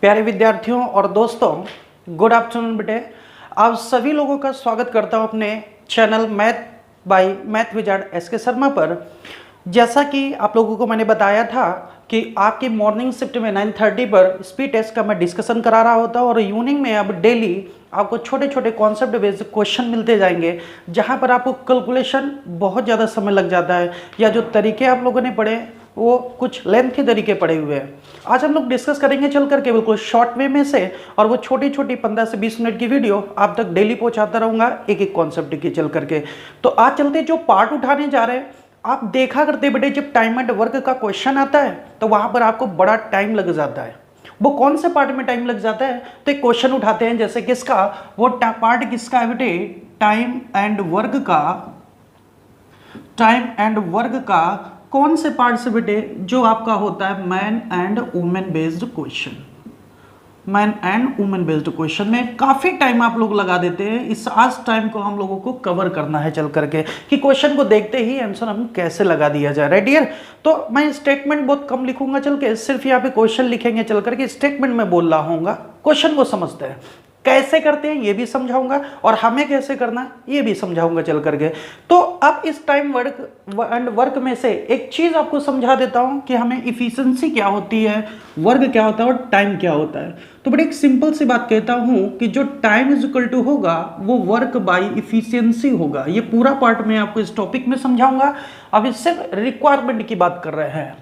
प्यारे विद्यार्थियों और दोस्तों, गुड आफ्टरनून बेटे। आप सभी लोगों का स्वागत करता हूं अपने channel math by math wizard SK Sharma पर। जैसा कि आप लोगों को मैंने बताया था कि आपकी मॉर्निंग शिफ्ट में 9:30 पर स्पीड टेस्ट का मैं डिस्कशन करा रहा होता और इवनिंग में अब डेली आपको छोटे छोटे कॉन्सेप्ट बेस्ड क्वेश्चन मिलते जाएंगे, जहां पर आपको कैलकुलेशन बहुत ज़्यादा समय लग जाता है या जो तरीके आप लोगों ने पढ़े वो कुछ लेंथी तरीके पड़े हुए हैं। आज हम लोग डिस्कस करेंगे चल करके बिल्कुल शॉर्ट वे में से, और वो छोटी छोटी 15 से 20 मिनट की वीडियो आप तक डेली पहुंचाता रहूंगा एक एक कॉन्सेप्ट की चल करके। तो आज चलते जो पार्ट उठाने जा रहे हैं, आप देखा करते बेटे जब टाइम एंड वर्क का क्वेश्चन आता है तो वहां पर आपको बड़ा टाइम लग जाता है। वो कौन से पार्ट में टाइम लग जाता है? तो एक क्वेश्चन उठाते हैं जैसे किसका, वो पार्ट किसका है बेटे, टाइम एंड वर्क का कौन से पार्ट से बेटे, जो आपका होता है man and women based question. Man and women based question में काफी टाइम आप लोग लगा देते हैं। इस आज टाइम को हम लोगों को कवर करना है चल करके कि क्वेश्चन को देखते ही आंसर हम कैसे लगा दिया जाए। राइट डियर, तो मैं स्टेटमेंट बहुत कम लिखूंगा चल के, सिर्फ यहाँ पे क्वेश्चन लिखेंगे चल करके। स्टेटमेंट में बोल रहा हूँ, क्वेश्चन को समझते हैं कैसे करते हैं ये भी समझाऊंगा, और हमें कैसे करना ये भी समझाऊंगा चल करके। तो अब इस टाइम वर्क में से एक चीज आपको समझा देता हूं कि हमें इफिशिएंसी क्या होती है, वर्क क्या होता है और टाइम क्या होता है। तो बड़ी एक सिंपल सी बात कहता हूं कि जो टाइम इज इक्वल टू होगा वो वर्क बाई इफिशियंसी होगा। ये पूरा पार्ट मैं आपको इस टॉपिक में समझाऊंगा। अभी सिर्फ रिक्वायरमेंट की बात कर रहे हैं।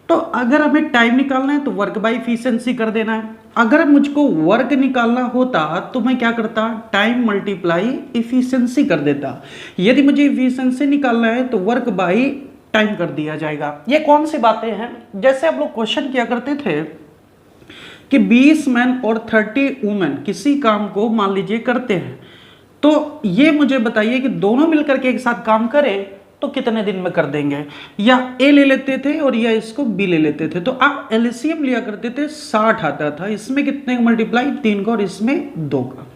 तो अगर हमें टाइम निकालना है तो वर्क बाई इफिशियंसी कर देना है। अगर मुझको वर्क निकालना होता तो मैं क्या करता, टाइम मल्टीप्लाई इफिशियंसी कर देता। यदि मुझे इफिशियंसी निकालना है तो वर्क बाई टाइम कर दिया जाएगा। ये कौन सी बातें हैं? जैसे आप लोग क्वेश्चन किया करते थे कि 20 मैन और 30 वुमेन किसी काम को मान लीजिए करते हैं, तो ये मुझे बताइए कि दोनों मिलकर के एक साथ काम करें तो कितने दिन में कर देंगे। या ए ले लेते थे और या इसको बी ले लेते थे, तो आप एलसीएम लिया करते थे, 60 आता था। इसमें कितने का मल्टीप्लाई, 3 का और इसमें 2 का,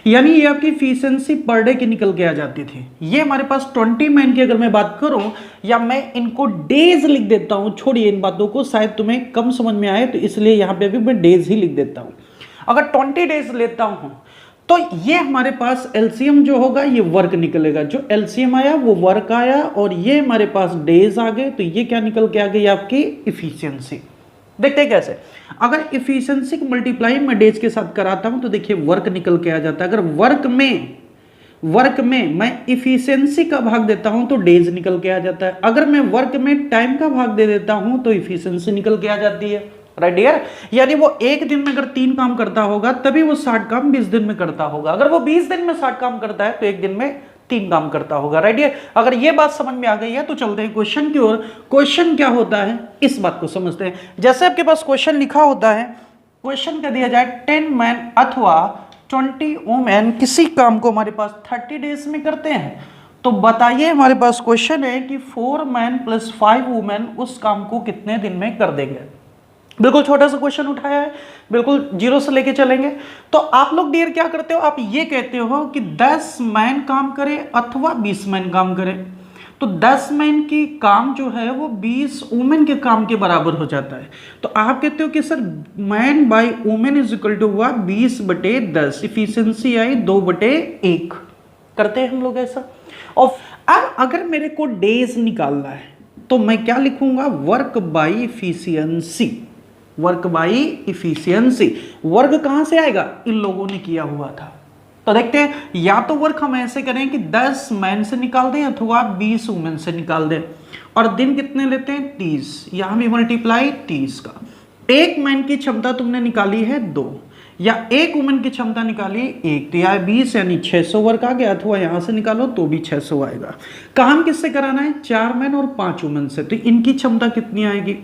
यानी ये आपकी इफिशियंसी पर डे की निकल के आ जाती थी। ये हमारे पास 20 मैन की अगर मैं बात करूं, या मैं इनको डेज लिख देता हूं, छोड़िए इन बातों को, शायद तुम्हें कम समझ में आए तो इसलिए यहां पे भी मैं डेज ही लिख देता हूं। अगर 20 डेज लेता हूं तो ये हमारे पास एलसीएम जो होगा ये वर्क निकलेगा। जो एलसीएम आया वो वर्क आया, और ये हमारे पास डेज आ गए, तो ये क्या निकल के आ गई आपकी इफिशियंसी। देखते हैं कैसे। अगर इफिशियंसी को मल्टीप्लाई मैं डेज के साथ कराता हूं तो देखिए वर्क निकल के आ जाता है। अगर वर्क में मैं इफिशियंसी का भाग देता हूं तो डेज निकल के आ जाता है। अगर मैं वर्क में टाइम का भाग दे देता हूं तो इफिशियंसी निकल के आ जाती है। राइट डियर, यानी वो एक दिन में अगर 3 काम करता होगा तभी वो 60 काम 20 दिन में करता होगा। अगर वो 20 दिन में 60 काम करता है तो एक दिन में 3 काम करता होगा। राइट डियर, अगर ये बात समझ में आ गई है तो चलते हैं क्वेश्चन की ओर। क्वेश्चन क्या होता है इस बात को समझते हैं। जैसे आपके पास क्वेश्चन लिखा होता है, क्वेश्चन क्या दिया जाए, 10 मैन अथवा 20 वुमेन किसी काम को हमारे पास 30 डेज में करते हैं। तो बताइए, हमारे पास क्वेश्चन है कि 4 मैन प्लस 5 वुमेन उस काम को कितने दिन में कर देंगे। बिल्कुल छोटा सा क्वेश्चन उठाया है, बिल्कुल जीरो से लेके चलेंगे। तो आप लोग डियर क्या करते हो, आप ये कहते हो कि 10 मैन काम करे अथवा 20 मैन काम करे। तो 10 मैन की काम जो है वो 20 वुमेन के काम के बराबर हो जाता है। तो आप कहते हो कि sir man by women is equal to हुआ 20/10, इफिशियंसी आई 2/1। करते हैं हम लोग ऐसा। और अब अगर मेरे को डेज निकालना है तो मैं क्या लिखूंगा, work by efficiency. Work by efficiency, work कहां से आएगा, इन लोगों ने किया हुआ था। तो देखते हैं, या तो वर्क हम ऐसे करें कि 10 मैन से निकाल दें अथवा 20 वुमेन से निकाल दें, और दिन कितने लेते हैं 30, यहां भी मल्टीप्लाई 30 का। एक मैन की क्षमता तुमने निकाली है 2, या एक वुमेन की क्षमता निकाली 1, तो यह 20 यानी 600 वर्क आ गया, अथवा यहां से निकालो तो भी 600 आएगा। काम किससे कराना है, 4 मैन और 5 वुमेन से। तो इनकी क्षमता कितनी आएगी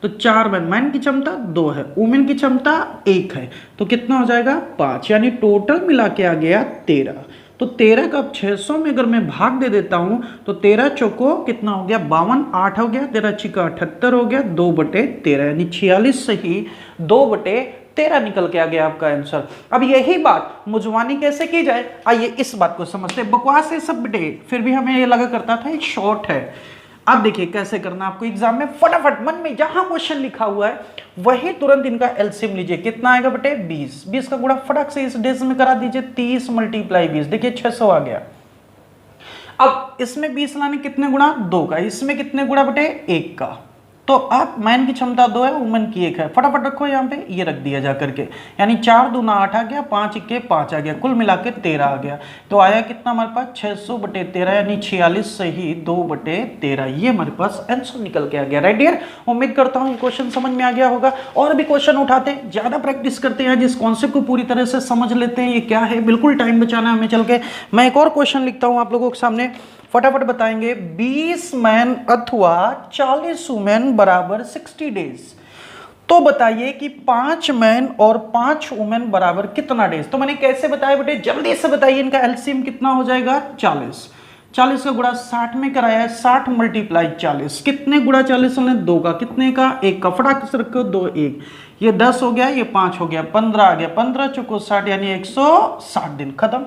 तो 4 मैन की क्षमता 2 है, वुमेन की क्षमता 1 है, तो कितना हो जाएगा 5, यानी टोटल मिला के आ गया 13। तो 13 का 600 में अगर मैं भाग दे देता हूं तो 13 चौको कितना हो गया 52, 8 हो गया, 13 छिका 78 हो गया, 2/13 यानी 46 से ही 2/13 निकल के आ गया आपका आंसर। अब यही बात मुजवानी कैसे की जाए, आइए इस बात को समझते हैं। बकवास है सब बेटे, फिर भी हमें ये लगा करता था एक शॉर्ट है। अब देखिए कैसे करना आपको एग्जाम में, फटाफट मन में जहां क्वेश्चन लिखा हुआ है वही तुरंत इनका एलसीएम लीजिए। कितना आएगा बेटे 20, 20 का गुणा फटाक से इस डेज में करा दीजिए, 30 मल्टीप्लाई 20, देखिए 600 आ गया। अब इसमें 20 लाने कितने गुणा 2 का, इसमें कितने गुणा बेटे 1 का। तो आप मैन की क्षमता 2 है, वुमेन की 1 है, फटाफट रखो यहाँ पे, ये रख दिया जा करके, यानी 4 दूना 8 आ गया, 5 इक्के 5 आ गया, कुल मिला के 13 आ गया। तो आया कितना हमारे पास 600/13 यानी 46 सही 2/13, ये हमारे पास आंसर निकल के आ गया। राइट डियर, उम्मीद करता हूँ क्वेश्चन समझ में आ गया होगा। और भी क्वेश्चन उठाते हैं, ज्यादा प्रैक्टिस करते हैं, जिस कॉन्सेप्ट को पूरी तरह से समझ लेते हैं ये क्या है, बिल्कुल टाइम बचाना है हमें चल के। मैं एक और क्वेश्चन लिखता हूँ आप लोगों के सामने, फटाफट बताएंगे। 20 मैन अथवा 40 वुमेन बराबर 60 डेज। तो बताइए कि 5 मैन और 5 वुमेन बराबर कितना डेज। तो मैंने कैसे बताया बेटे, जल्दी से बताइए, इनका एलसीएम कितना हो जाएगा 40। 40 का गुणा 60 में कराया है, 60 मल्टीप्लाई 40, कितने गुणा 40 ने 2 का, कितने का 1 का, फटाक से रखो 2 1, ये 10 हो गया, ये 5 हो गया, 15 आ गया, 15 चौको 60 यानी 160 दिन, खत्म।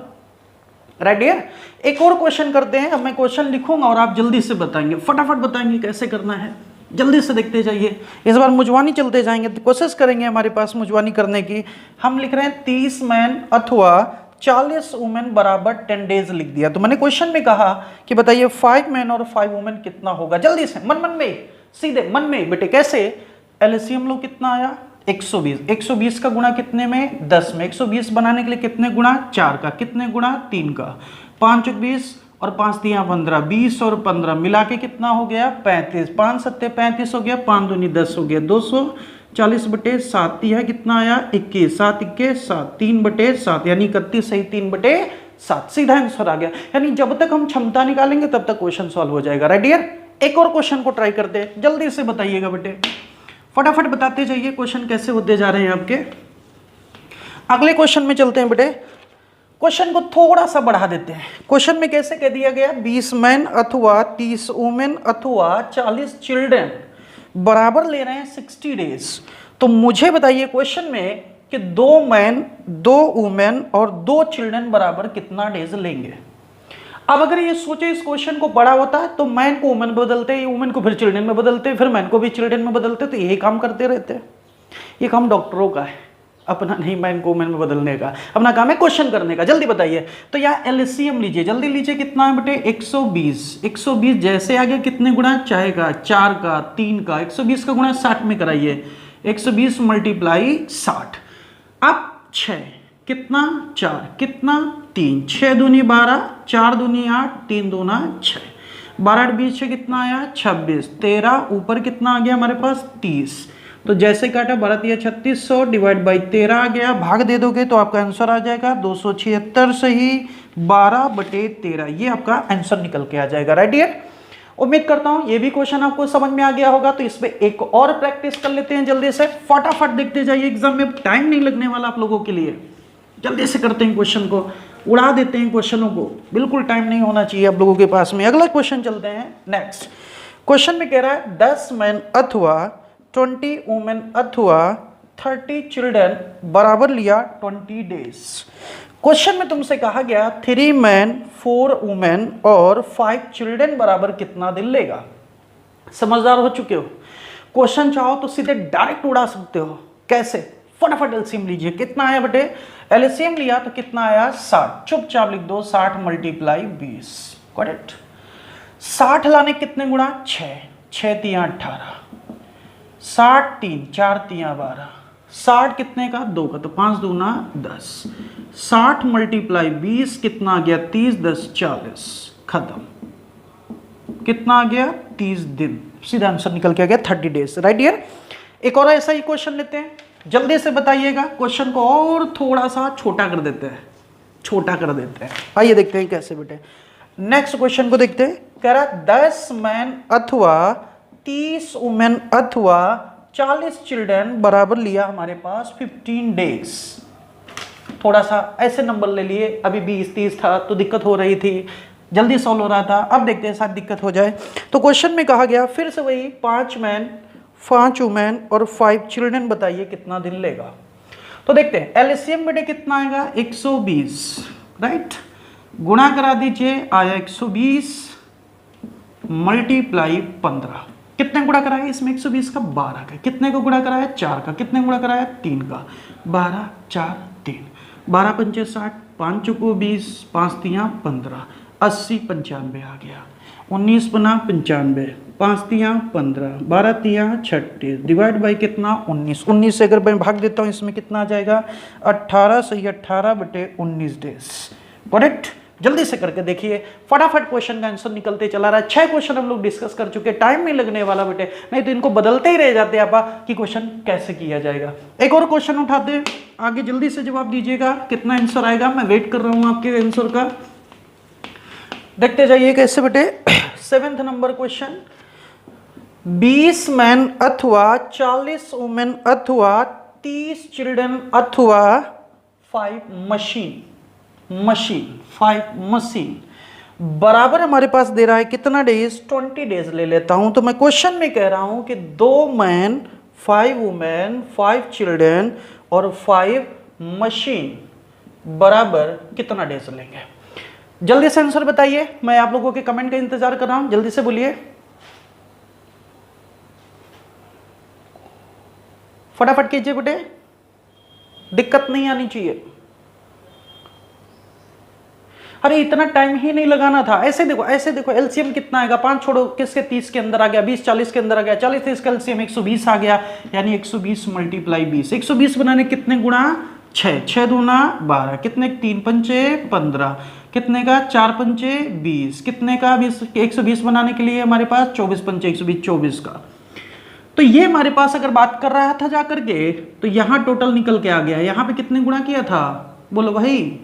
राइट डियर, एक और क्वेश्चन करते हैं। अब मैं क्वेश्चन लिखूंगा और आप जल्दी से बताएंगे, फटाफट बताएंगे कैसे करना है, जल्दी से देखते जाइए। इस बार मुजवानी चलते जाएंगे, तो कोशिश करेंगे हमारे पास मुजवानी करने की। हम लिख रहे हैं 30 मैन अथवा 40 वुमेन बराबर 10 डेज लिख दिया। तो मैंने क्वेश्चन में कहा कि बताइए 5 मैन और 5 वुमेन कितना होगा। जल्दी से मन मन में, सीधे मन में बेटे, कैसे एलसीएम लो, कितना आया 120। 120 का गुणा कितने में 10 में, 120 बनाने के लिए कितने गुणा 4 का, कितने गुणा 3 का, 5 20 और 5 दिया 15, 20 और 15 मिला के कितना हो गया 35, 5 7 35 हो गया, 5 दूनी 10 हो गया, 240/7 है, कितना आया 21, 7 इक्के 7, 3/7 यानी 31 सही 3/7, सीधा आंसर आ गया। यानी जब तक हम क्षमता निकालेंगे तब तक क्वेश्चन सॉल्व हो जाएगा। राइट डियर, एक और क्वेश्चन को ट्राई करते हैं, जल्दी से बताइएगा बेटे, फटाफट बताते जाइए क्वेश्चन कैसे होते जा रहे हैं आपके। अगले क्वेश्चन में चलते हैं बेटे, क्वेश्चन को थोड़ा सा बढ़ा देते हैं। क्वेश्चन में कैसे कह दिया गया 20 मैन अथवा 30 वुमेन अथवा 40 चिल्ड्रन बराबर ले रहे हैं 60 डेज। तो मुझे बताइए क्वेश्चन में कि 2 मैन 2 वुमेन और 2 चिल्ड्रन बराबर कितना डेज लेंगे। अब अगर ये सोचे इस क्वेश्चन को बड़ा होता है तो मैन को वुमेन बदलते, वुमेन को फिर चिल्ड्रन में बदलते, फिर मैन को भी चिल्ड्रन में बदलते, तो यही काम करते रहते। ये काम डॉक्टरों का है, अपना नहीं मैन को वुमेन में बदलने का, अपना काम है क्वेश्चन करने का। जल्दी बताइए, तो यहाँ एलसीएम लीजिए, जल्दी लीजिए, कितना है बेटे 120। 120 जैसे आ गया कितने गुणा 4 का, 4 का 3 का, 120 का गुणा 60 में कराइए, 120 मल्टीप्लाई 60, अब 6 कितना 4 कितना 3, 6 दूनी 12, 4 दूनी 8, 3 दूना 6, 12 20 से कितना आया 26, 13 ऊपर कितना आ गया हमारे पास 30। तो जैसे काटा 12 या 3600 डिवाइड बाई 13 आ गया, भाग दे दोगे तो आपका आंसर आ जाएगा 276 सही 12/13, ये आपका आंसर निकल के आ जाएगा। राइट डियर, उम्मीद करता हूं ये भी क्वेश्चन आपको समझ में आ गया होगा। तो इस पे एक और प्रैक्टिस कर लेते हैं जल्दी से, फटाफट देखते जाइए, एग्जाम में टाइम नहीं लगने वाला आप लोगों के लिए। जल्दी से करते हैं क्वेश्चन को, उड़ा देते हैं क्वेश्चनों को, बिल्कुल टाइम नहीं होना चाहिए आप लोगों के पास में। अगला क्वेश्चन चलते हैं नेक्स्ट। क्वेश्चन में कह रहा है 10 मैन अथवा 20 वुमेन अथवा 30 चिल्ड्रन बराबर लिया 20 डेज। क्वेश्चन में तुमसे कहा गया 3 मैन 4 वुमेन और 5 चिल्ड्रन बराबर कितना दिन लेगा। समझदार हो चुके हो, क्वेश्चन चाहो तो सीधे डायरेक्ट उड़ा सकते हो। कैसे, फटाफट एलसीएम लीजिए, कितना आया बेटे, एलसीएम लिया तो कितना आया 60, चुपचाप लिख दो 60 मल्टीप्लाई 20, करेक्ट। 60 लाने कितने गुणा 6, 6 तिया 18, 60 3 4 तिया 12, 60 कितने का 2 का, तो 5 दूना 10, 60 मल्टीप्लाई 20 कितना आ गया 30, 10 40, खत्म। कितना आ गया 30 दिन, सीधा आंसर निकल के आ गया 30 डेज। राइट डियर, एक और ऐसा ही क्वेश्चन लेते हैं, जल्दी से बताइएगा। क्वेश्चन को और थोड़ा सा छोटा कर देते हैं, छोटा कर देते हैं। आइए देखते हैं कैसे बेटे। नेक्स्ट क्वेश्चन को देखते हैं, कह रहा 10 मैन अथवा 30 वुमेन अथवा 40 चिल्ड्रन बराबर लिया हमारे पास 15 डेज। थोड़ा सा ऐसे नंबर ले लिए, अभी 20 30 था तो दिक्कत हो रही थी, जल्दी सॉल्व हो रहा था, अब देखते हैं शायद दिक्कत हो जाए। तो क्वेश्चन में कहा गया फिर से वही 5 मैन 5 वुमेन और 5 चिल्ड्रन बताइए कितना दिन लेगा। तो देखते हैं एलसीएम बेटे कितना आएगा 120, राइट, गुणा करा दीजिए, आया 120 मल्टीप्लाई 15, कितने गुणा कराया इसमें 120 का 12 का, कितने को गुणा कराया 4 का, कितने गुणा कराया 3 का, 12 4 3, 12 पंचे 60, 5 चौको 20, 5 तियाँ 15, 80 95 आ गया, 19 बना 95, 5 तियाँ 15, 12 तियाँ 36, डिवाइड बाई कितना 19, 19 से अगर मैं भाग देता हूँ इसमें कितना आ जाएगा 18 सही 18/19 डेज। करेक्ट। जल्दी से करके देखिए, फटाफट क्वेश्चन का आंसर निकलते चला रहा है। 6 क्वेश्चन हम लोग डिस्कस कर चुके, टाइम नहीं लगने वाला बेटे, नहीं तो इनको बदलते ही रह जाते आपा कि क्वेश्चन कैसे किया जाएगा। एक और क्वेश्चन उठाते हैं, आगे जल्दी से जवाब दीजिएगा, कितना आंसर आएगा, मैं वेट कर रहा हूं आपके आंसर का। देखते जाइए कैसे बेटे। 7th नंबर क्वेश्चन, 20 मैन अथवा 40 वुमेन अथवा 30 चिल्ड्रन अथवा 5 मशीन बराबर हमारे पास दे रहा है कितना डेज 20 डेज ले लेता हूं। तो मैं क्वेश्चन में कह रहा हूं कि 2 मैन 5 वुमेन 5 चिल्ड्रन और 5 मशीन बराबर कितना डेज लेंगे। जल्दी से आंसर बताइए, मैं आप लोगों के कमेंट का इंतजार कर रहा हूं, जल्दी से बोलिए, फटाफट कीजिए बेटे, दिक्कत नहीं आनी चाहिए। अरे इतना टाइम ही नहीं लगाना था। ऐसे देखो एलसीएम कितना आएगा, 5 छोड़ो किसके 30 के अंदर आ गया, 20 40 के अंदर आ गया, 40 30 का एलसीएम 120 आ गया, यानी 120 मल्टीप्लाई 20, 120 बनाने कितने गुणा 6, 6 दूना 12, कितने 3 पंचे 15, कितने का 4 पंचे 20, कितने का 20, 120 बनाने के लिए हमारे पास 24 पंचे 120 24 का। तो ये हमारे पास अगर बात कर रहा था जाकर के, तो यहां टोटल निकल के आ गया, यहां पे कितने गुणा किया था बोलो भाई,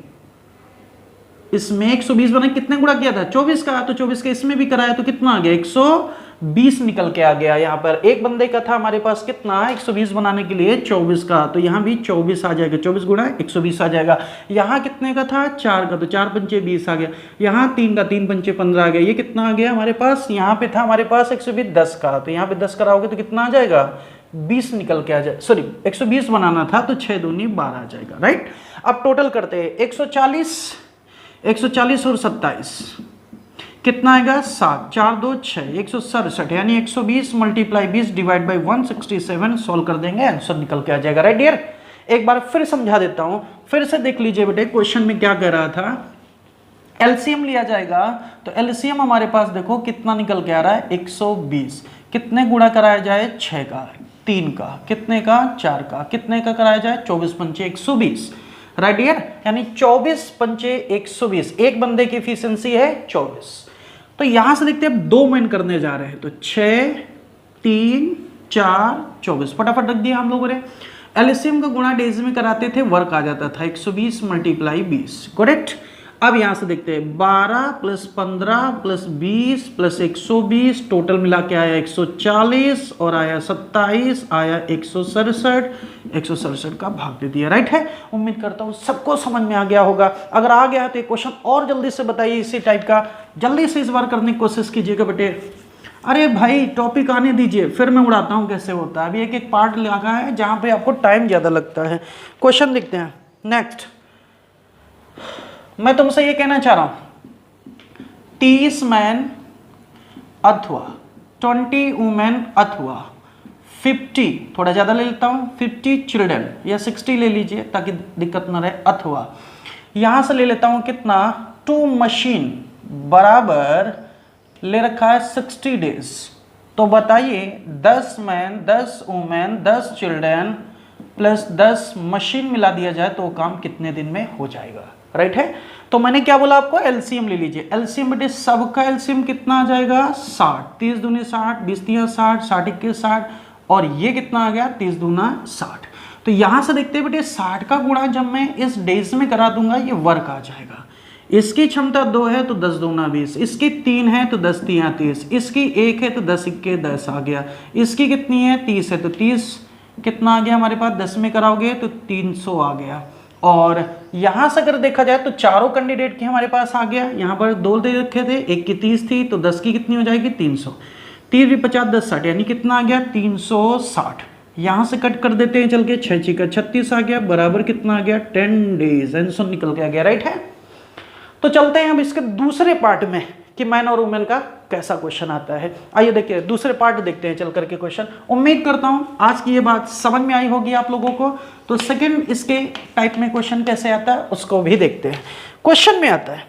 इसमें 120 बना कितने गुणा किया था 24 का, तो 24 का इसमें भी कराया तो कितना आ गया 120 निकल के आ गया। यहाँ पर एक बंदे का था हमारे पास कितना 120 बनाने के लिए 24 का, तो यहाँ भी 24 आ जाएगा, 24 गुणा 120 आ जाएगा। यहाँ कितने का था 4 का, तो 4 पंचे 20 आ गया। यहाँ 3 का 3 पंचे 15 आ गया। ये कितना आ गया हमारे पास, यहाँ पे था हमारे पास 120 10 का, तो यहाँ पे 10 कराओगे तो कितना आ जाएगा 20 निकल के आ जाए, सॉरी 120 बनाना था तो 6 दूनी 12 आ जाएगा। राइट। अब टोटल करते हैं 140 और 27 कितना आएगा 7, 4 2 6, 167, यानी 120 मल्टीप्लाई 20 डिवाइड बाई 167 सोल्व कर देंगे, आंसर निकल के आ जाएगा। Right dear. एक बार फिर समझा देता हूं, फिर से देख लीजिए बेटे क्वेश्चन में क्या कह रहा था। एलसीएम लिया जाएगा, तो एलसीएम हमारे पास देखो कितना निकल के आ रहा है 120, कितने गुणा कराया जाए 6 का, 3 का, कितने का 4 का, कितने का कराया जाए 24 पंचे 120। राइट डियर, यानी 24 पंचे 120, एक बंदे की एफिशिएंसी है 24। तो यहां से देखते हैं 2 मैन करने जा रहे हैं, तो 6 3 4 24 फटाफट रख दिया हम लोगों ने। एलसीएम का गुणा डेज में कराते थे, वर्क आ जाता था 120 मल्टीप्लाई 20। करेक्ट। अब यहां से देखते हैं 12 प्लस 15 प्लस 20 प्लस 120 टोटल मिला के आया 140 और आया 27 आया 167 का भाग दे दिया। राइट है। उम्मीद करता हूं सबको समझ में आ गया होगा। अगर आ गया तो एक क्वेश्चन और जल्दी से बताइए इसी टाइप का, जल्दी से इस बार करने की कोशिश कीजिएगा बेटे। अरे भाई टॉपिक आने दीजिए, फिर मैं उड़ाता हूं कैसे होता है। अभी एक एक पार्ट लगा है जहां पे आपको टाइम ज्यादा लगता है। क्वेश्चन देखते हैं नेक्स्ट। मैं तुमसे ये कहना चाह रहा हूं 30 मैन अथवा 20 वुमेन अथवा 50, थोड़ा ज्यादा ले लेता हूं 50 चिल्ड्रन, या 60 ले लीजिए ताकि दिक्कत ना रहे, अथवा यहां से ले लेता हूं कितना 2 मशीन बराबर ले रखा है 60 डेज। तो बताइए 10 man 10 women 10 children plus 10 machine मिला दिया जाए तो काम कितने दिन में हो जाएगा। राइट है। तो मैंने क्या बोला आपको, एलसीएम ले लीजिए। एलसीएम बेटे सबका एलसीएम कितना आ जाएगा 60, 30 दूनी 60, 20 तिया 60, 60 इक्के 60, और ये कितना आ गया 30 दूना 60। तो यहां से देखते हैं बेटे 60 का गुणा जब मैं इस डेज में करा दूंगा ये वर्क आ जाएगा। इसकी क्षमता 2 है तो 10 दूना 20, इसकी 3 है तो 10 तिया 30, इसकी 1 है तो 10 इक्के 10 आ गया, इसकी कितनी है 30 है तो 30 कितना आ गया हमारे पास 10 में कराओगे तो 300 आ गया। और यहां से अगर देखा जाए तो चारों कैंडिडेट की हमारे पास आ गया। यहां पर 2 दे रखे थे, एक की 30 थी तो 10 की कितनी हो जाएगी 300, 3 भी 50 10 60, यानी कितना आ गया 360। यहां से कट कर देते हैं चल के 6 6 का 36 आ गया, बराबर कितना आ गया 10 डेज, आंसर निकल के आ गया। राइट है। तो चलते हैं अब इसके दूसरे पार्ट में कि मैन और वुमेन का कैसा क्वेश्चन आता है। आइए देखिए दूसरे पार्ट देखते हैं चल करके क्वेश्चन। उम्मीद करता हूं आज की ये बात समझ में आई होगी आप लोगों को। तो सेकंड इसके टाइप में क्वेश्चन कैसे आता है उसको भी देखते हैं। क्वेश्चन में आता है,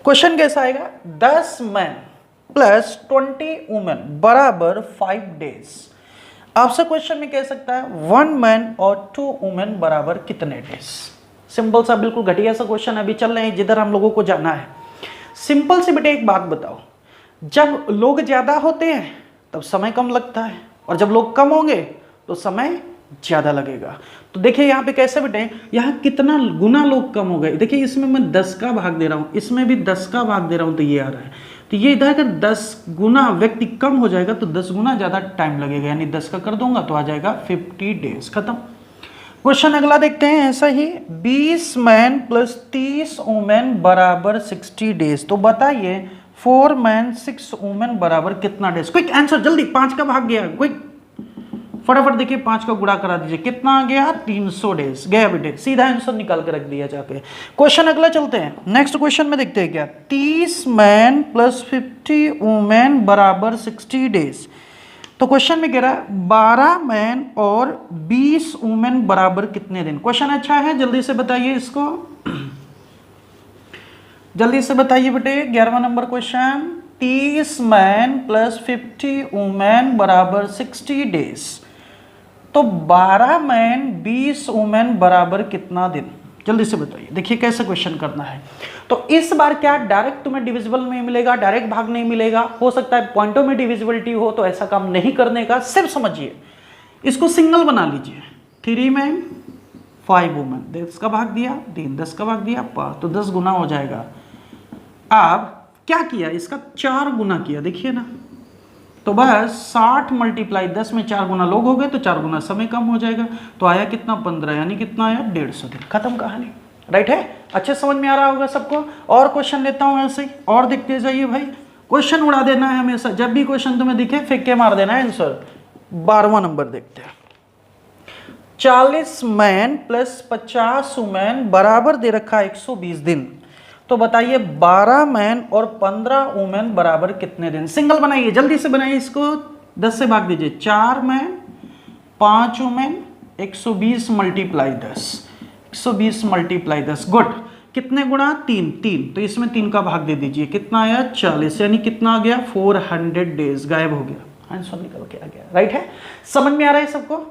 क्वेश्चन कैसा आएगा, 10 मैन प्लस 20 वुमेन बराबर 5 डेज। आपसे क्वेश्चन में कह सकता है 1 मैन और 2 वुमेन बराबर कितने डेज। सिंपल सा बिल्कुल घटिया सा क्वेश्चन अभी चल रहे हैं जिधर हम लोगों को जाना है। सिंपल सी बेटे एक बात बताओ, जब लोग ज्यादा होते हैं तब समय कम लगता है और जब लोग कम होंगे तो समय ज्यादा लगेगा। तो देखिए यहाँ पे कैसे बेटे, यहाँ कितना गुना लोग कम हो गए। देखिए इसमें मैं 10 का भाग दे रहा हूँ, इसमें भी 10 का भाग दे रहा हूँ, तो ये आ रहा है। तो ये इधर अगर 10 गुना व्यक्ति कम हो जाएगा तो 10 गुना ज्यादा टाइम लगेगा, यानी 10 का कर दूंगा तो आ जाएगा 50 डेज। खत्म। क्वेश्चन अगला देखते हैं ऐसा ही, 20 मैन प्लस 30 वुमेन बराबर 60 डेज। तो बताइए 4 मैन 6 वुमेन बराबर कितना डेज। क्विक आंसर जल्दी, 5 का भाग गया, क्विक फटाफट देखिए 5 का गुणा करा दीजिए, कितना आ गया 300 डेज। गया बेटे, सीधा आंसर निकाल के रख दिया जाके। क्वेश्चन अगला चलते हैं, नेक्स्ट क्वेश्चन में देखते हैं क्या, 30 मैन प्लस 50 वुमेन बराबर 60 डेज। तो क्वेश्चन में कह रहा है 12 मैन और 20 वुमेन बराबर कितने दिन। क्वेश्चन अच्छा है, जल्दी से बताइए इसको, जल्दी से बताइए बेटे। 11वां number question, 30 man plus 50 women बराबर 60 डेज। तो 12 मैन 20 वुमेन बराबर कितना दिन, जल्दी से बताइए। देखिए कैसे क्वेश्चन करना है। तो इस बार क्या डायरेक्ट तुम्हें डिविजिबल में मिलेगा, डायरेक्ट भाग नहीं मिलेगा। हो सकता है पॉइंटों में डिविजिबिलिटी हो, तो ऐसा काम नहीं करने का। सिर्फ समझिए, इसको सिंगल बना लीजिए। 3 मैन 5 वुमेन, 10 का भाग दिया 3, 10 का भाग दिया 5, तो 10 गुना हो जाएगा। अब क्या किया, इसका 4 गुना किया, देखिए ना। तो बस 60 मल्टीप्लाई 10 में 4 गुना लोग हो गए तो 4 गुना समय कम हो जाएगा। तो आया कितना 15, यानी कितना आया 150 दिन। खत्म कहानी। राइट है, अच्छे समझ में आ रहा होगा सबको। और क्वेश्चन लेता हूं ऐसे ही, और देखते जाइए भाई। क्वेश्चन उड़ा देना है हमेशा, जब भी क्वेश्चन तुम्हें दिखे फेंक के मार देना है आंसर। 12वां नंबर देखते हैं, 40 मैन प्लस 50 वुमेन बराबर दे रखा 120 दिन। तो बताइए 12 मैन और 15 वुमेन बराबर कितने दिन। सिंगल बनाइए, जल्दी से बनाइए इसको, 10 से भाग दीजिए। 4 man 5 women 120 multiply 10, 120 multiply 10, good. कितने गुणा 3, 3, तो इसमें 3 का भाग दे दीजिए, कितना आया 40, यानी कितना आ गया 400 डेज। गायब हो गया, आंसर निकल के आ गया। राइट है, समझ में आ रहा है सबको।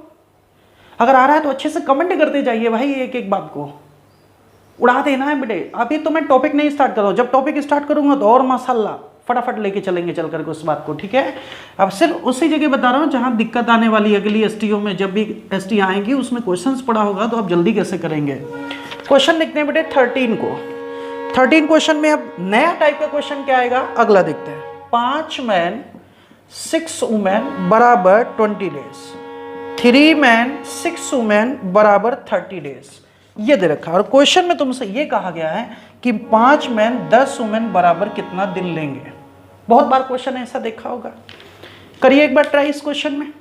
अगर आ रहा है तो अच्छे से कमेंट करते जाइए भाई, एक एक बात को उड़ा देना है बेटे। अभी तो मैं टॉपिक नहीं स्टार्ट कर रहा हूं, जब टॉपिक स्टार्ट करूंगा तो और माशाल्लाह फटाफट लेके चलेंगे चल करके उस बात को, ठीक है। अब सिर्फ उसी जगह बता रहा हूं जहां दिक्कत आने वाली है अगली एसटीओ में। जब भी एसटी आएंगी उसमें क्वेश्चंस पढ़ा होगा तो आप जल्दी कैसे करेंगे। क्वेश्चन लिखते हैं बेटे 13 को। 13 क्वेश्चन में अब नया टाइप का क्वेश्चन क्या आएगा अगला देखते हैं। 5 मैन 6 वुमेन बराबर 20 डेज, 3 मैन 6 वुमेन बराबर 30 डेज, ये दे रखा है। और क्वेश्चन में तुमसे ये कहा गया है कि 5 मैन 10 वुमेन बराबर कितना दिन लेंगे। बहुत बार क्वेश्चन ऐसा देखा होगा, करिए एक बार ट्राई इस क्वेश्चन में।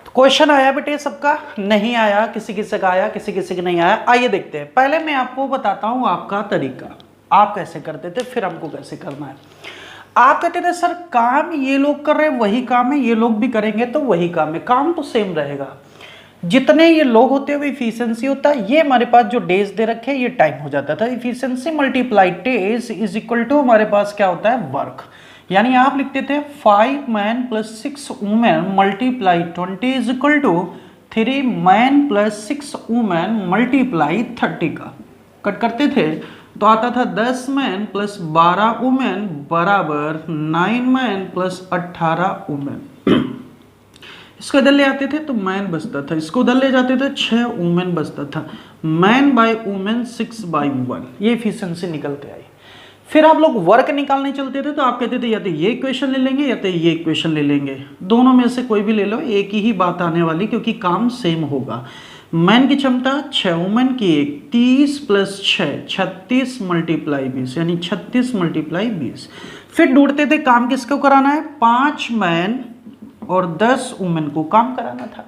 तो क्वेश्चन आया बेटे सबका, नहीं आया, किसी किसी का आया, किसी किसी का नहीं आया। आइए देखते हैं। पहले मैं आपको बताता हूं आपका तरीका, आप कैसे करते थे, फिर हमको कैसे करना है। आप कहते थे सर काम ये लोग कर रहे हैं वही काम है, ये लोग भी करेंगे तो वही काम है। काम तो सेम रहेगा, जितने ये लोग होते हैं इफिशियंसी होता है। ये हमारे पास जो डेज दे रखे हैं ये टाइम हो जाता था। Efficiency multiply days is equal to हमारे पास क्या होता है वर्क। यानी आप लिखते थे 5 man plus 6 women multiply 20 is equal to 3 man plus 6 women multiply 30 का कट करते थे तो आता था 10 मैन प्लस 12 वुमेन बराबर 9 मैन प्लस 18 वुमेन। इसको इधर ले आते थे तो मैन बचता था, इसको उधर ले जाते थे 6 वुमेन बचता था। मैन बाय वुमेन 6 बाय 1, ये एफिशिएंसी निकल के आई। फिर आप लोग वर्क निकालने चलते थे तो आप कहते थे या तो ये इक्वेशन ले लेंगे या तो ये इक्वेशन ले लेंगे, दोनों में से कोई भी ले लो, एक ही बात आने वाली क्योंकि काम सेम होगा। मैन की क्षमता 6, वुमेन की 1, 30 प्लस 6 36 मल्टीप्लाई 20 यानी 36 मल्टीप्लाई 20। फिर ढूंढते थे काम किसको कराना है, 5 मैन और 10 वुमेन को काम कराना था।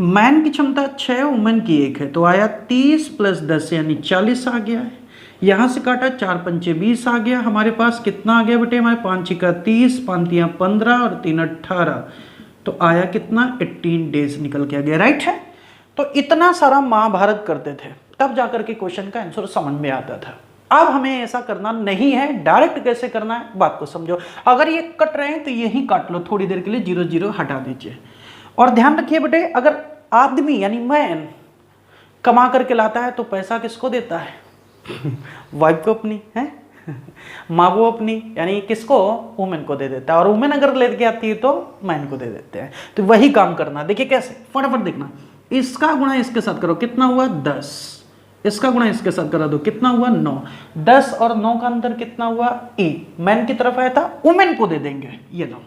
मैन की क्षमता 6, वुमेन की 1 है, तो आया 30 + 10 यानी 40 आ गया है। यहाँ से काटा 4 पंचे 20 आ गया, हमारे पास कितना आ गया बेटे, हमारे 5 छिका 30, 5 तियां 15 और 3 18, तो आया कितना 18 डेज निकल के आ गया, राइट है। तो इतना सारा महाभारत करते थे, तब जाकर के क्वेश्चन का आंसर समझ में आता था। अब हमें ऐसा करना नहीं है, डायरेक्ट कैसे करना है बात को समझो। अगर ये कट रहे हैं तो यही काट लो, थोड़ी देर के लिए 0 0 हटा दीजिए। और ध्यान रखिए बेटे, अगर आदमी यानी मैन कमा करके लाता है तो पैसा किसको देता है? वाइफ को अपनी, है माँ को अपनी, यानी किसको? वुमेन को दे देता है। और वुमेन अगर लेके आती है तो मैन को दे देते हैं। तो वही काम करना, देखिए कैसे, फटाफट देखना। इसका गुणा इसके साथ करो, कितना हुआ 10, इसका गुणा इसके साथ करा दो, कितना हुआ 9, 10 और 9 का अंतर कितना हुआ 1, मैन की तरफ आया था, वुमेन को दे देंगे, ये लो।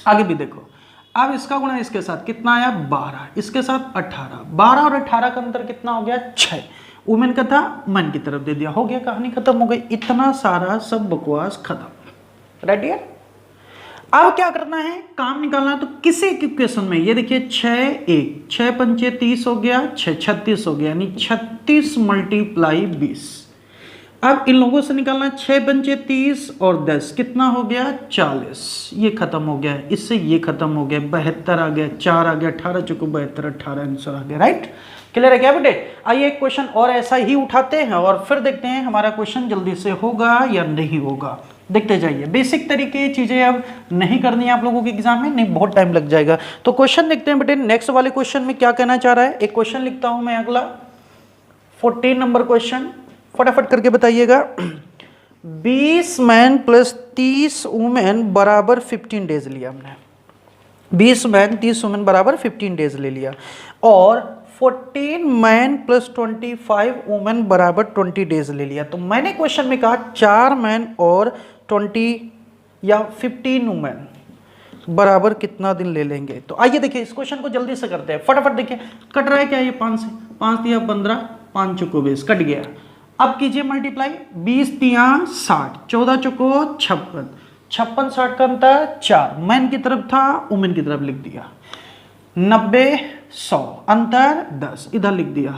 आगे भी देखो, अब इसका गुणा इसके साथ कितना आया 12, इसके साथ 18, 12 और 18 का अंतर कितना हो गया 6, वुमेन का था, मैन की तरफ दे दिया, हो गया, कहानी खत्म हो गई। इतना सारा सब बकवास खत्म, रेडी है। अब क्या करना है, काम निकालना है। तो किसी इक्वेशन में ये देखिए 6 1, 6 पंचे 30 हो गया, 6 36 हो गया, यानी 36 × 20। अब इन लोगों से निकालना है, 6 पंचे 30 और 10 कितना हो गया 40, ये खत्म हो गया, इससे ये खत्म हो गया, 72 आ गया, 4 आ गया, 18 चुको 72, 18 आंसर आ गया, राइट। क्लियर है क्या बेटे? आइए एक क्वेश्चन और ऐसा ही उठाते हैं और फिर देखते हैं हमारा क्वेश्चन जल्दी से होगा या नहीं होगा। देखते जाइए, बेसिक तरीके चीजें अब नहीं करनी है आप लोगों के एग्जाम में, नहीं बहुत टाइम लग जाएगा। तो क्वेश्चन देखते हैं बेटे, नेक्स्ट वाले क्वेश्चन में क्या कहना चाह रहा है। एक क्वेश्चन लिखता हूं मैं, अगला 14 नंबर क्वेश्चन, फटाफट करके बताइएगा। 20 मैन + 30 वुमेन बराबर 15 डेज लिया हमने, 20 मैन 30 वुमेन बराबर 15 डेज ले लिया, और 14 मैन + 25 वुमेन बराबर 20 डेज ले लिया। तो मैंने क्वेश्चन में कहा 4 मैन और 20 या 15 वुमेन बराबर कितना दिन ले लेंगे। तो आइए देखिए इस क्वेश्चन को जल्दी से करते हैं, फटाफट देखिए। कट रहा है क्या ये 5 से, 5 तिया 15, 5 चुको 20, कट गया। अब कीजिए मल्टीप्लाई, 20 तिया 60, 14 चुको 56, 56 60 का अंतर 4, मैन की तरफ था, वुमेन की तरफ लिख दिया, 90 100 अंतर 10, इधर लिख दिया,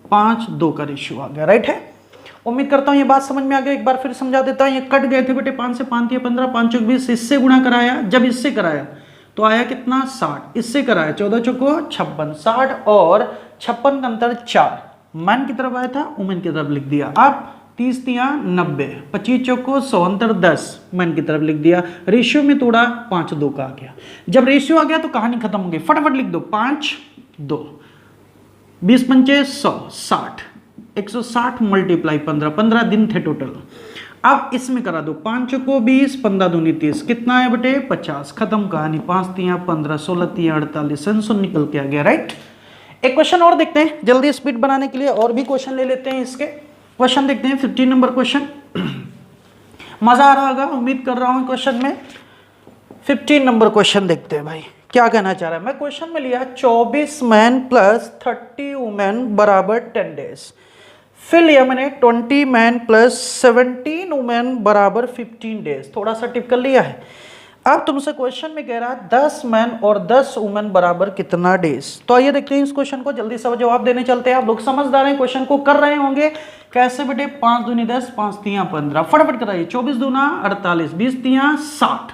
5 2 का रेशियो आ गया, राइट है। उम्मीद करता हूं ये बात समझ में आ गया। एक बार फिर समझा देता हूं, ये कट गए थे बेटे 5 से, 5 तिया 15, 5 चौक 20, इससे गुणा कराया, जब इससे कराया तो आया कितना 60, इससे कराया 14 चौको 56, 60 और 56 का अंतर 4, मैन की तरफ आया था, वुमेन की तरफ लिख दिया। अब 30 तिया 90, 25 चौको 100 अंतर 10, मैन की तरफ लिख दिया, रेशियो में तोड़ा 5 2 का आ गया। जब रेशियो आ गया तो कहानी खत्म हो गई, फटाफट लिख दो, 5 2, 20 पंचे 100, 60, 160 × 15, 15 दिन थे टोटल। अब इसमें करा दो, 5 चौको 20, 15 दूनी 30, कितना है बेटे 50, खत्म कहानी, 5 तिया 15, 16 तिया 48, आंसर निकल के आ गया, राइट। एक क्वेश्चन और देखते हैं जल्दी स्पीड बनाने के लिए, और भी क्वेश्चन ले लेते हैं इसके। क्वेश्चन देखते हैं 15 नंबर क्वेश्चन। मजा आ रहा होगा उम्मीद कर रहा हूं क्वेश्चन में। 15 नंबर क्वेश्चन देखते हैं भाई, क्या कहना चाह रहा है। मैं क्वेश्चन में लिया 24 मैन + 30 वुमेन बराबर 10 डेज। फिर लिया मैंने 20 मैन + 17 वुमेन बराबर 15 डेज। थोड़ा सा टिप कर लिया है। अब तुमसे क्वेश्चन में कह रहा है 10 मैन और 10 वुमेन बराबर कितना डेज। तो आइए देखते हैं इस क्वेश्चन को, जल्दी से जवाब देने चलते हैं। आप लोग समझदार हैं, क्वेश्चन को कर रहे होंगे। कैसे बेटे, 5 दूनी 10, 5 तिया 15, फटाफट कराइए। 24 दूना 48, 20 तिया 60,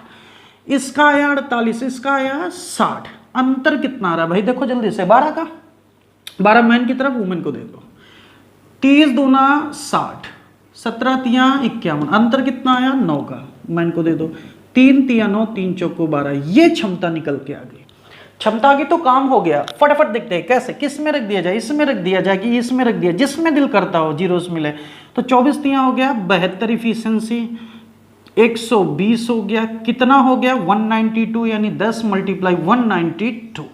इसका आया 48, इसका आया 60, अंतर कितना आ रहा है भाई, देखो जल्दी से, 12 का, 12 मैन की तरफ, वुमेन को दे दो। 30 दूना 60, 17 तिया 51, अंतर कितना आया 9 का, मैन को दे दो। 3 तिया 9, 3 चौको 12, ये क्षमता निकल के आ गई। क्षमता की तो काम हो गया। फटाफट देखते हैं कैसे, किस में रख दिया जाए, इसमें रख दिया जाए कि इसमें रख दिया, जिसमें दिल करता हो, जीरोस मिले। तो 24 तिया हो गया 72 इफिशिएंसी, 120 हो गया, कितना हो गया 192, यानी 10 × 192।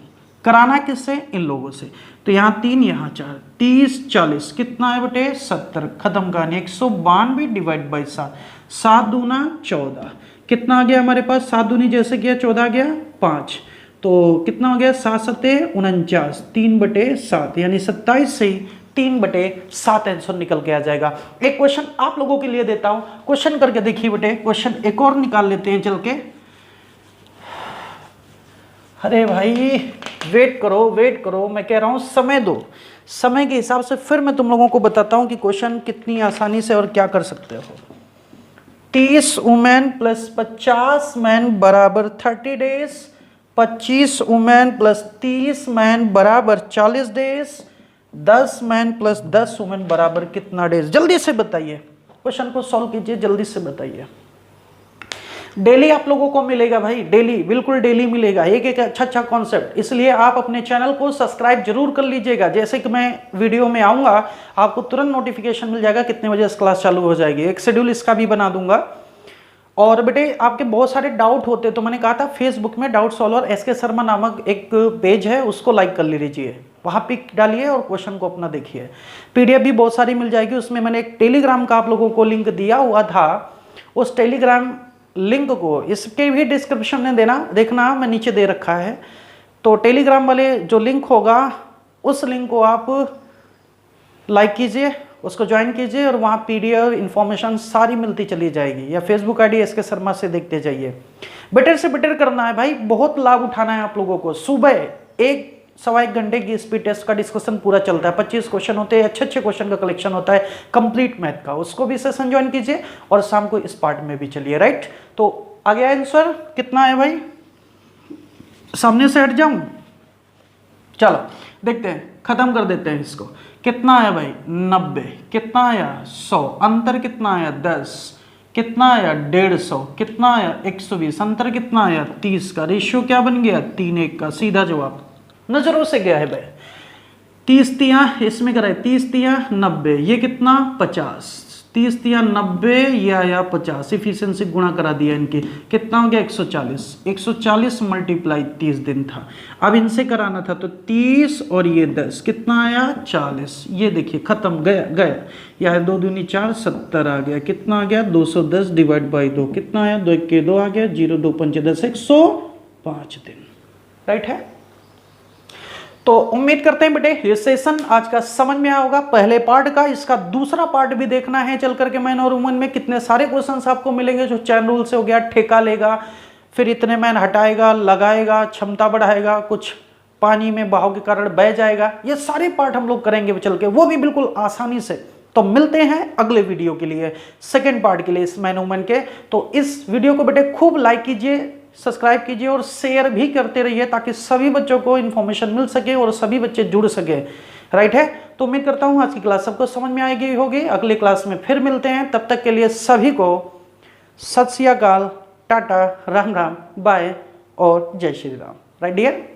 कराना किससे, इन लोगों से। तो यहाँ 3 यहाँ 4, 30 40, कितना है बेटे 70, खत्म कहानी। 192 डिवाइड बाई 7, 7 दूना 14, कितना आ गया हमारे पास, 7 दूनी जैसे किया 14 आ गया 5, तो कितना हो गया 7 7 49, 3/7, यानी 27 से 3/7 आंसर निकल के आ जाएगा। एक क्वेश्चन आप लोगों के लिए देता हूं, क्वेश्चन करके देखिए बेटे। क्वेश्चन एक और निकाल लेते हैं चल के। अरे भाई वेट करो, मैं कह रहा हूँ समय दो। समय के हिसाब से फिर मैं तुम लोगों को बताता हूँ कि क्वेश्चन कितनी आसानी से और क्या कर सकते हो। 30 वुमेन प्लस 50 मैन बराबर 30 डेज, 25 वुमेन प्लस 30 मैन बराबर 40 डेज, 10 मैन प्लस 10 वुमेन बराबर कितना डेज? जल्दी से बताइए, क्वेश्चन को सॉल्व कीजिए, जल्दी से बताइए। डेली आप लोगों को मिलेगा भाई, डेली, बिल्कुल डेली मिलेगा एक एक अच्छा कॉन्सेप्ट। इसलिए आप अपने चैनल को सब्सक्राइब जरूर कर लीजिएगा। जैसे कि मैं वीडियो में आऊंगा आपको तुरंत नोटिफिकेशन मिल जाएगा कितने बजे इस क्लास चालू हो जाएगी। एक शेड्यूल इसका भी बना दूंगा। और बेटे आपके बहुत सारे डाउट होते, तो मैंने कहा था फेसबुक में डाउट सॉल्वर SK शर्मा नामक एक पेज है, उसको लाइक कर लीजिए, वहाँ पिक डालिए और क्वेश्चन को अपना देखिए। PDF भी बहुत सारी मिल जाएगी। उसमें मैंने एक टेलीग्राम का आप लोगों को लिंक दिया हुआ था, उस टेलीग्राम लिंक को इसके भी डिस्क्रिप्शन में देखना, मैं नीचे दे रखा है। तो टेलीग्राम वाले जो लिंक होगा उस लिंक को आप लाइक कीजिए, उसको ज्वाइन कीजिए और वहाँ PDF इन्फॉर्मेशन सारी मिलती चली जाएगी। या फेसबुक ID SK शर्मा से देखते जाइए। बेटर से बेटर करना है भाई, बहुत लाभ उठाना है आप लोगों को। सुबह 1-1.25 घंटे की स्पीड टेस्ट का डिस्कशन पूरा चलता है, 25 क्वेश्चन होते हैं, अच्छे क्वेश्चन का कलेक्शन होता है कंप्लीट मैथ का, उसको भी सेशन ज्वाइन कीजिए और शाम को इस पार्ट में भी चलिए। राइट, तो आ गया आंसर कितना है भाई? सामने से हट जाऊं, चलो देखते हैं, खत्म कर देते हैं इसको। कितना आया भाई? 90। कितना आया? 100। अंतर कितना आया? 10। कितना आया? 150। कितना आया? 120। अंतर कितना आया? 30 का। रेशियो क्या बन गया? 3:1 का। सीधा जवाब नजरों से गया है भाई। 30 तियां इसमें कराए, 30 तियां 90, ये कितना? 50। 30 तियां 90, ये आया 50। इफिशियंसी गुणा करा दिया इनकी, कितना हो गया? 140। 140 मल्टीप्लाई 30 दिन था। अब इनसे कराना था तो 30 और ये 10, कितना आया? 40। ये देखिए खत्म, गया। यह 2 दूनी 4, 70 आ गया। कितना आ गया? 210 डिवाइड बाई 2, कितना आया? 2 1 2 आ गया, 0 2 5 10, 105 दिन। राइट है। तो उम्मीद करते हैं बेटे ये सेशन आज का समझ में आया होगा, पहले पार्ट का। इसका दूसरा पार्ट भी देखना है चल करके मैन और वुमन में कितने सारे क्वेश्चंस आपको मिलेंगे। जो चैन रूल से हो गया, ठेका लेगा, फिर इतने मैन हटाएगा, लगाएगा, क्षमता बढ़ाएगा, कुछ पानी में बहाव के कारण बह जाएगा, ये सारे पार्ट हम लोग करेंगे चल के, वो भी बिल्कुल आसानी से। तो मिलते हैं अगले वीडियो के लिए, सेकेंड पार्ट के लिए इस मैन वुमन के। तो इस वीडियो को बेटे खूब लाइक कीजिए, सब्सक्राइब कीजिए और शेयर भी करते रहिए ताकि सभी बच्चों को इन्फॉर्मेशन मिल सके और सभी बच्चे जुड़ सके। राइट है। तो उम्मीद करता हूं आज की क्लास सबको समझ में आएगी होगी। अगली क्लास में फिर मिलते हैं, तब तक के लिए सभी को सत श्री अकाल, टाटा, राम राम, बाय और जय श्री राम। Right dear.